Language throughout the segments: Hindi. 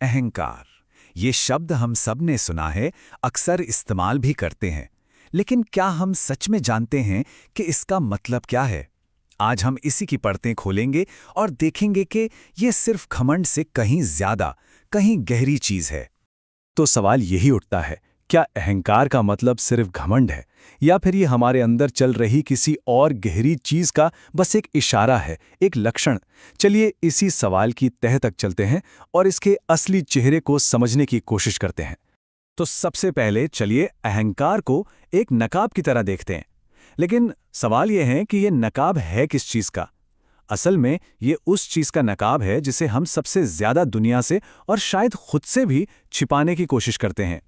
अहंकार, ये शब्द हम सब ने सुना है, अक्सर इस्तेमाल भी करते हैं। लेकिन क्या हम सच में जानते हैं कि इसका मतलब क्या है? आज हम इसी की परतें खोलेंगे और देखेंगे कि ये सिर्फ घमंड से कहीं ज्यादा, कहीं गहरी चीज है। तो सवाल यही उठता है, क्या अहंकार का मतलब सिर्फ घमंड है, या फिर ये हमारे अंदर चल रही किसी और गहरी चीज का बस एक इशारा है, एक लक्षण? चलिए इसी सवाल की तह तक चलते हैं और इसके असली चेहरे को समझने की कोशिश करते हैं। तो सबसे पहले चलिए अहंकार को एक नकाब की तरह देखते हैं। लेकिन सवाल यह है कि ये नकाब है किस चीज का? असल में ये उस चीज का नकाब है जिसे हम सबसे ज्यादा दुनिया से और शायद खुद से भी छिपाने की कोशिश करते हैं।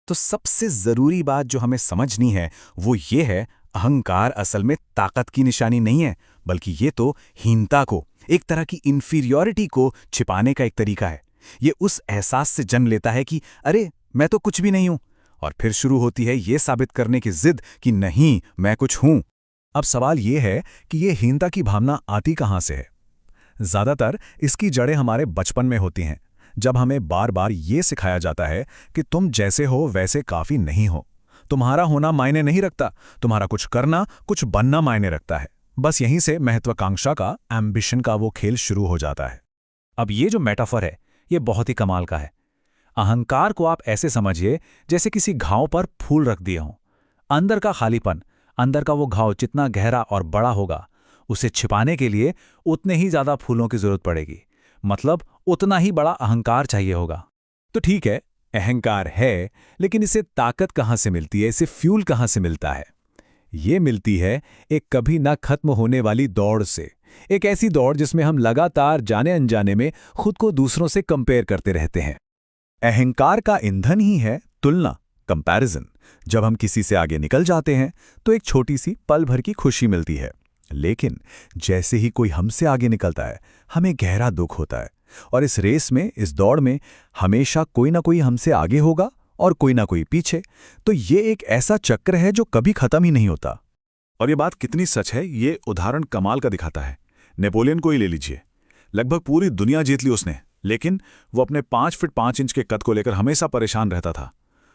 तो सबसे जरूरी बात जो हमें समझनी है वो ये है, अहंकार असल में ताकत की निशानी नहीं है, बल्कि ये तो हीनता को, एक तरह की इंफीरियॉरिटी को छिपाने का एक तरीका है। ये उस एहसास से जन्म लेता है कि अरे मैं तो कुछ भी नहीं हूं, और फिर शुरू होती है ये साबित करने की जिद कि नहीं मैं कुछ हूं। अब सवाल ये है कि ये हीनता की भावना आती कहां से है? ज्यादातर इसकी जड़ें हमारे बचपन में होती हैं, जब हमें बार बार ये सिखाया जाता है कि तुम जैसे हो वैसे काफी नहीं हो, तुम्हारा होना मायने नहीं रखता, तुम्हारा कुछ करना, कुछ बनना मायने रखता है। बस यहीं से महत्वाकांक्षा का, एम्बिशन का वो खेल शुरू हो जाता है। अब ये जो मेटाफर है ये बहुत ही कमाल का है। अहंकार को आप ऐसे समझिए जैसे किसी घाव पर फूल रख दिए हों। अंदर का खालीपन, अंदर का वो घाव जितना गहरा और बड़ा होगा, उसे छिपाने के लिए उतने ही ज्यादा फूलों की जरूरत पड़ेगी, मतलब उतना ही बड़ा अहंकार चाहिए होगा। तो ठीक है, अहंकार है, लेकिन इसे ताकत कहां से मिलती है, इसे फ्यूल कहां से मिलता है? ये मिलती है एक कभी ना खत्म होने वाली दौड़ से। एक ऐसी दौड़ जिसमें हम लगातार जाने अनजाने में खुद को दूसरों से कंपेयर करते रहते हैं। अहंकार का ईंधन ही है तुलना, कंपैरिजन। जब हम किसी से आगे निकल जाते हैं तो एक छोटी सी पल भर की खुशी मिलती है, लेकिन जैसे ही कोई हमसे आगे निकलता है हमें गहरा दुख होता है। और इस रेस में, इस दौड़ में हमेशा कोई ना कोई हमसे आगे होगा और कोई ना कोई पीछे। तो ये एक ऐसा चक्र है जो कभी खत्म ही नहीं होता। और ये बात कितनी सच है ये उदाहरण कमाल का दिखाता है। नेपोलियन को ही ले लीजिए, लगभग पूरी दुनिया जीत ली उसने, लेकिन वो अपने 5 फीट 5 इंच के कद को लेकर हमेशा परेशान रहता था।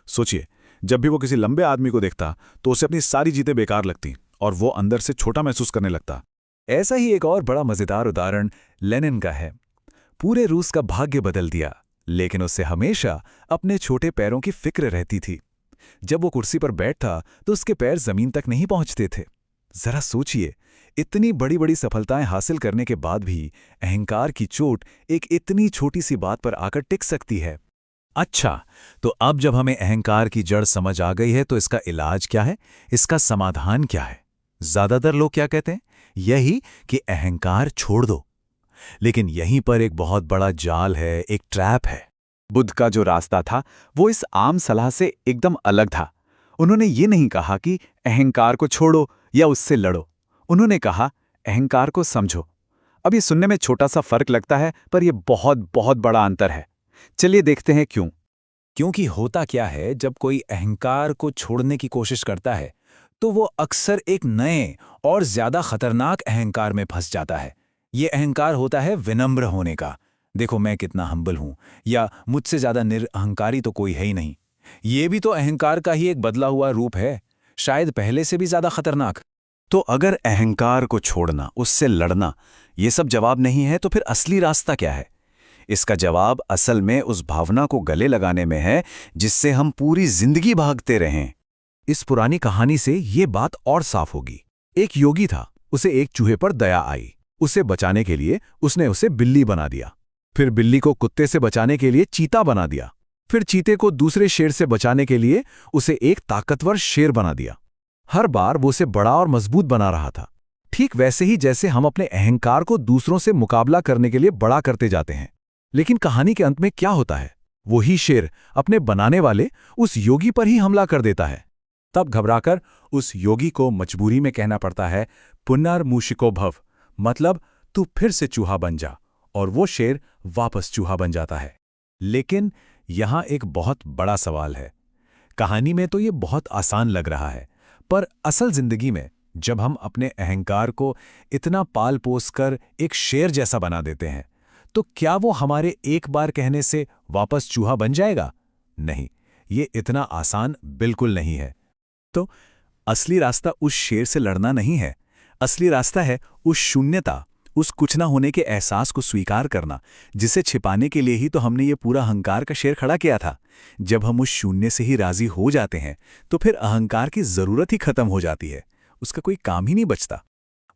सोचिए, जब भी वो किसी लंबे आदमी को देखता तो उसे अपनी सारी जीतें बेकार लगती और वो अंदर से छोटा महसूस करने लगता। ऐसा ही एक और बड़ा मजेदार उदाहरण लेनिन का है। पूरे रूस का भाग्य बदल दिया, लेकिन उसे हमेशा अपने छोटे पैरों की फिक्र रहती थी। जब वो कुर्सी पर बैठता तो उसके पैर जमीन तक नहीं पहुंचते थे। जरा सोचिए, इतनी बड़ी बड़ी सफलताएं हासिल करने के बाद भी अहंकार की चोट एक इतनी छोटी सी बात पर आकर टिक सकती है। अच्छा, तो अब जब हमें अहंकार की जड़ समझ आ गई है तो इसका इलाज क्या है, इसका समाधान क्या है? ज्यादातर लोग क्या कहते हैं? यही कि अहंकार छोड़ दो। लेकिन यहीं पर एक बहुत बड़ा जाल है, एक ट्रैप है। बुद्ध का जो रास्ता था वो इस आम सलाह से एकदम अलग था। उन्होंने ये नहीं कहा कि अहंकार को छोड़ो या उससे लड़ो। उन्होंने कहा अहंकार को समझो। अब ये सुनने में छोटा सा फर्क लगता है, पर यह बहुत बहुत बड़ा अंतर है। चलिए देखते हैं क्यों। क्योंकि होता क्या है, जब कोई अहंकार को छोड़ने की कोशिश करता है तो वो अक्सर एक नए और ज्यादा खतरनाक अहंकार में फंस जाता है। ये अहंकार होता है विनम्र होने का। देखो मैं कितना हम्बल हूं, या मुझसे ज्यादा निरअहंकारी तो कोई है ही नहीं। ये भी तो अहंकार का ही एक बदला हुआ रूप है, शायद पहले से भी ज्यादा खतरनाक। तो अगर अहंकार को छोड़ना, उससे लड़ना, ये सब जवाब नहीं है, तो फिर असली रास्ता क्या है? इसका जवाब असल में उस भावना को गले लगाने में है जिससे हम पूरी जिंदगी भागते रहें। इस पुरानी कहानी से ये बात और साफ होगी। एक योगी था, उसे एक चूहे पर दया आई। उसे बचाने के लिए उसने उसे बिल्ली बना दिया। फिर बिल्ली को कुत्ते से बचाने के लिए चीता बना दिया। फिर चीते को दूसरे शेर से बचाने के लिए उसे एक ताकतवर शेर बना दिया। हर बार वो उसे बड़ा और मजबूत बना रहा था। ठीक वैसे ही जैसे हम अपने अहंकार को दूसरों से मुकाबला करने के लिए बड़ा करते जाते हैं। लेकिन कहानी के अंत में क्या होता है? वही शेर अपने बनाने वाले उस योगी पर ही हमला कर देता है। तब घबराकर उस योगी को मजबूरी में कहना पड़ता है, पुनर्मूषिको भव, मतलब तू फिर से चूहा बन जा। और वो शेर वापस चूहा बन जाता है। लेकिन यहां एक बहुत बड़ा सवाल है। कहानी में तो ये बहुत आसान लग रहा है, पर असल जिंदगी में जब हम अपने अहंकार को इतना पाल पोस कर एक शेर जैसा बना देते हैं, तो क्या वो हमारे एक बार कहने से वापस चूहा बन जाएगा? नहीं, ये इतना आसान बिल्कुल नहीं है। तो असली रास्ता उस शेर से लड़ना नहीं है। असली रास्ता है उस शून्यता, उस कुछ ना होने के एहसास को स्वीकार करना, जिसे छिपाने के लिए ही तो हमने ये पूरा अहंकार का शेर खड़ा किया था। जब हम उस शून्य से ही राजी हो जाते हैं तो फिर अहंकार की जरूरत ही खत्म हो जाती है, उसका कोई काम ही नहीं बचता।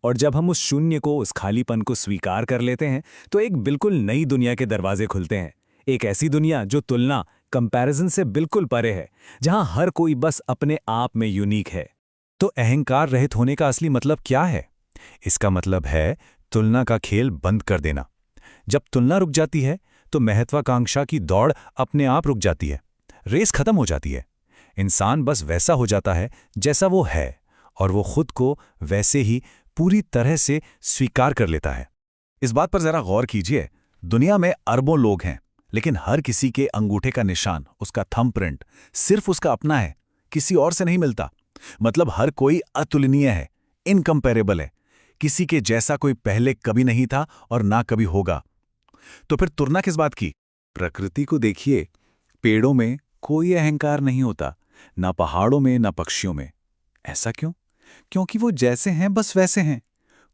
और जब हम उस शून्य को, उस खालीपन को स्वीकार कर लेते हैं तो एक बिल्कुल नई दुनिया के दरवाजे खुलते हैं। एक ऐसी दुनिया जो तुलना, कंपैरिजन से बिल्कुल परे है, जहां हर कोई बस अपने आप में यूनिक है। तो अहंकार रहित होने का असली मतलब क्या है? इसका मतलब है तुलना का खेल बंद कर देना। जब तुलना रुक जाती है तो महत्वाकांक्षा की दौड़ अपने आप रुक जाती है, रेस खत्म हो जाती है। इंसान बस वैसा हो जाता है जैसा वो है, और वो खुद को वैसे ही पूरी तरह से स्वीकार कर लेता है। इस बात पर जरा गौर कीजिए, दुनिया में अरबों लोग हैं, लेकिन हर किसी के अंगूठे का निशान, उसका थंबप्रिंट सिर्फ उसका अपना है, किसी और से नहीं मिलता। मतलब हर कोई अतुलनीय है, इनकंपेरेबल है, किसी के जैसा कोई पहले कभी नहीं था और ना कभी होगा। तो फिर तुलना किस बात की? प्रकृति को देखिए, पेड़ों में कोई अहंकार नहीं होता, ना पहाड़ों में ना पक्षियों में। ऐसा क्यों? क्योंकि वो जैसे हैं बस वैसे हैं।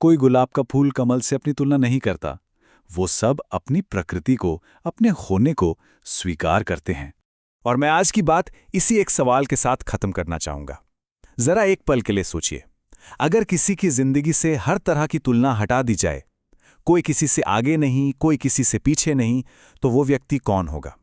कोई गुलाब का फूल कमल से अपनी तुलना नहीं करता। वो सब अपनी प्रकृति को, अपने होने को स्वीकार करते हैं। और मैं आज की बात इसी एक सवाल के साथ खत्म करना चाहूंगा। जरा एक पल के लिए सोचिए, अगर किसी की जिंदगी से हर तरह की तुलना हटा दी जाए, कोई किसी से आगे नहीं, कोई किसी से पीछे नहीं, तो वो व्यक्ति कौन होगा?